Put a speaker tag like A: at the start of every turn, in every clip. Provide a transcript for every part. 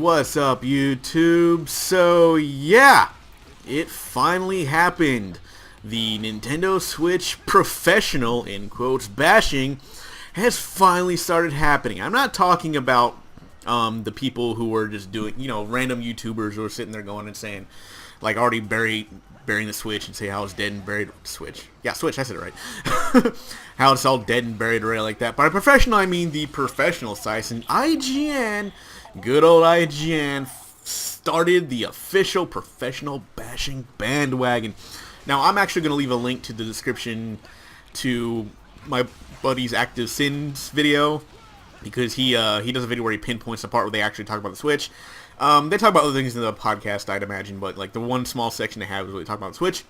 A: What's up, YouTube? So, yeah, it finally happened. The Nintendo Switch professional, in quotes, bashing has finally started happening. I'm not talking about the people who were just doing, random YouTubers who are sitting there going and saying, like, already burying the Switch and say how it's dead and buried. Switch. Yeah, Switch, I said it right. How it's all dead and buried right like that. By professional, I mean the professional sites. And IGN, good old IGN, started the official professional bashing bandwagon. Now, I'm actually going to leave a link to the description to my buddy's Active Sins video, because he does a video where he pinpoints the part where they actually talk about the Switch. They talk about other things in the podcast, I'd imagine, but like the one small section they have is really talking about the Switch.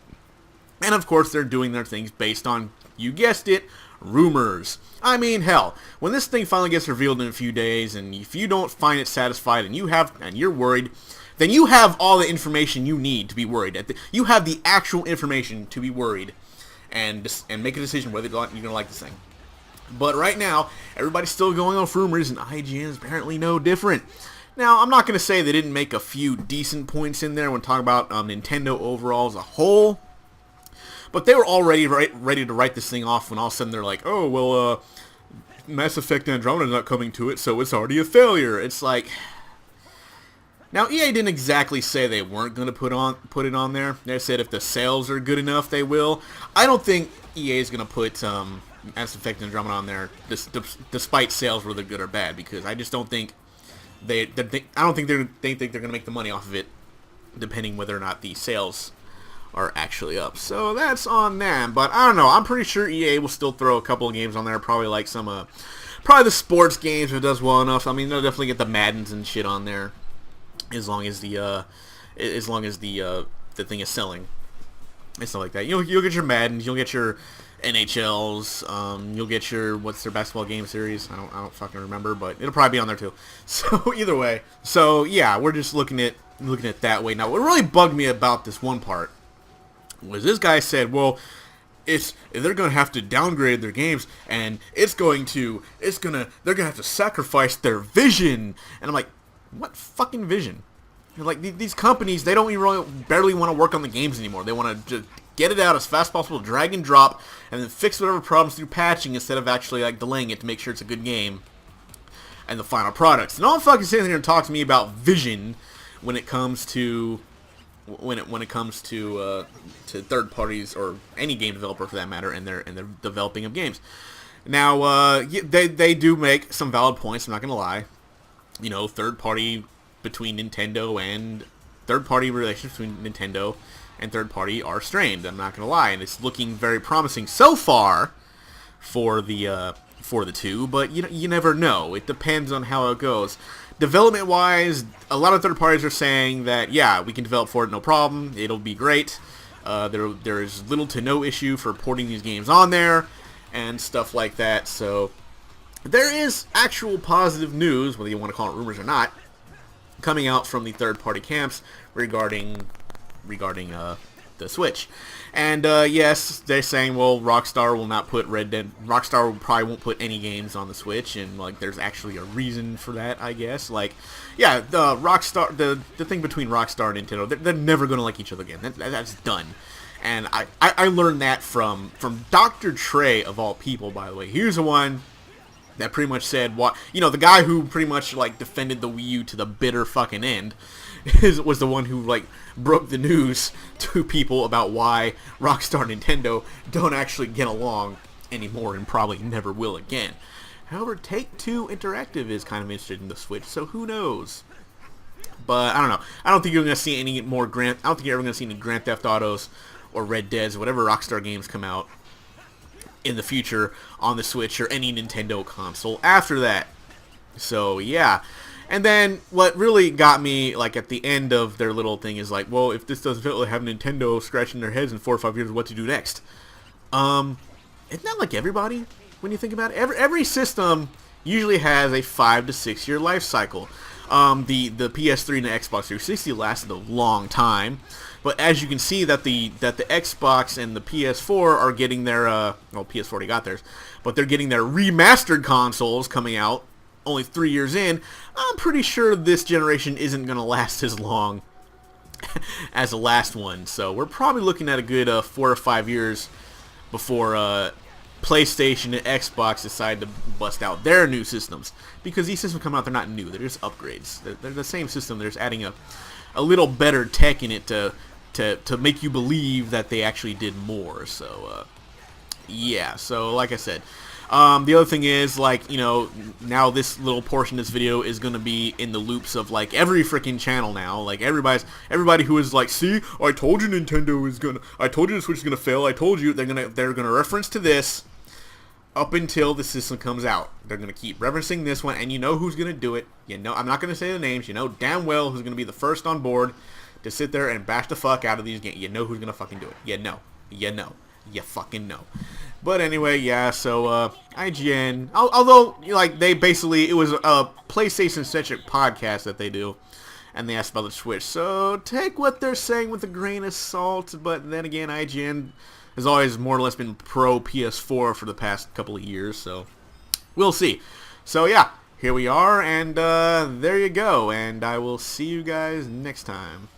A: And of course, they're doing their things based on, you guessed it, rumors. I mean, hell, when this thing finally gets revealed in a few days, and if you don't find it satisfied and you're worried, then you have all the information you need to be worried. You have the actual information to be worried and make a decision whether you're going to like this thing. But right now, everybody's still going off rumors, and IGN is apparently no different. Now, I'm not going to say they didn't make a few decent points in there when talking about Nintendo overall as a whole, but they were already ready to write this thing off when all of a sudden they're like, oh, well, Mass Effect Andromeda's not coming to it, so it's already a failure. It's like... Now, EA didn't exactly say they weren't going to put it on there. They said if the sales are good enough, they will. I don't think EA is going to put Mass Effect Andromeda on there, despite sales whether good or bad, because I just don't think they think they're going to make the money off of it, depending whether or not the sales are actually up. So that's on them. But I don't know. I'm pretty sure EA will still throw a couple of games on there, probably like some probably the sports games if it does well enough. I mean, they'll definitely get the Maddens and shit on there. As long as the thing is selling and stuff like that, you'll get your Maddens, you'll get your NHLs, you'll get your what's their basketball game series. I don't fucking remember, but it'll probably be on there too. So either way, so yeah, we're just looking at that way. Now, what really bugged me about this one part was this guy said, well, they're gonna have to downgrade their games, and they're gonna have to sacrifice their vision, and I'm like, what fucking vision? Like, these companies, they don't even barely want to work on the games anymore. They want to just get it out as fast as possible, drag and drop, and then fix whatever problems through patching instead of actually like delaying it to make sure it's a good game and the final products. And all fucking sitting here and talk to me about vision when it comes to to third parties or any game developer for that matter, and their developing of games. Now, they do make some valid points. I'm not gonna lie. Third-party relations between Nintendo and third-party are strained. I'm not gonna lie, and it's looking very promising so far for the two. But you never know. It depends on how it goes. Development-wise, a lot of third parties are saying that yeah, we can develop for it, no problem. It'll be great. There is little to no issue for porting these games on there and stuff like that. So. There is actual positive news, whether you want to call it rumors or not, coming out from the third-party camps regarding the Switch. And yes, they're saying, well, Rockstar will not put Rockstar probably won't put any games on the Switch, and like there's actually a reason for that, I guess. Like, yeah, the Rockstar, the thing between Rockstar and Nintendo, they're never going to like each other again. That's done. And I learned that from Dr. Trey, of all people, by the way. Here's the one that pretty much said the guy who pretty much like defended the Wii U to the bitter fucking end was the one who like broke the news to people about why Rockstar and Nintendo don't actually get along anymore and probably never will again. However, Take-Two Interactive is kind of interested in the Switch, so who knows? But I don't know. I don't think you're gonna see any more I don't think you're ever gonna see any Grand Theft Autos or Red Deads or whatever Rockstar games come out in the future on the Switch or any Nintendo console after that. So yeah. And then what really got me like at the end of their little thing is like, well, if this doesn't fit, have Nintendo scratching their heads in 4 or 5 years what to do next. Isn't that like everybody when you think about it? Every system usually has a 5 to 6 year life cycle. The PS3 and the Xbox 360 lasted a long time. But as you can see that the Xbox and the PS4 are getting their PS4 already got theirs, but they're getting their remastered consoles coming out only 3 years in, I'm pretty sure this generation isn't going to last as long as the last one. So we're probably looking at a good 4 or 5 years before PlayStation and Xbox decide to bust out their new systems. Because these systems come out, they're not new. They're just upgrades. They're the same system. They're just adding a little better tech in it to make you believe that they actually did more. So, yeah. So, like I said, the other thing is, like, you know, now this little portion of this video is going to be in the loops of, like, every freaking channel now. Like, everybody who is like, see, I told you Nintendo is gonna, I told you the Switch is gonna fail, I told you, they're gonna reference to this up until the system comes out. They're gonna keep referencing this one, and you know who's gonna do it. You know, I'm not gonna say the names. You know damn well who's gonna be the first on board to sit there and bash the fuck out of these games. You know who's gonna fucking do it. You know. You fucking know. But anyway, yeah, so IGN, although, like, they basically, it was a PlayStation-centric podcast that they do, and they asked about the Switch, so take what they're saying with a grain of salt, but then again, IGN has always more or less been pro PS4 for the past couple of years, so we'll see. So yeah, here we are, and there you go, and I will see you guys next time.